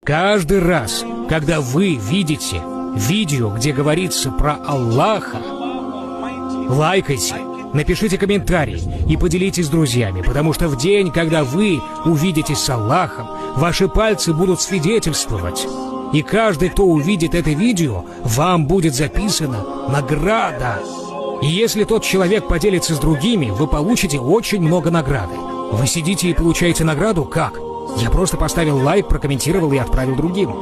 Каждый раз, когда вы видите видео, где говорится про Аллаха, лайкайте, напишите комментарий и поделитесь с друзьями, потому что в день, когда вы увидитесь с Аллахом, ваши пальцы будут свидетельствовать. И каждый, кто увидит это видео, вам будет записана награда. И если тот человек поделится с другими, вы получите очень много награды. Вы сидите и получаете награду? Как? Я просто поставил лайк, прокомментировал и отправил другим.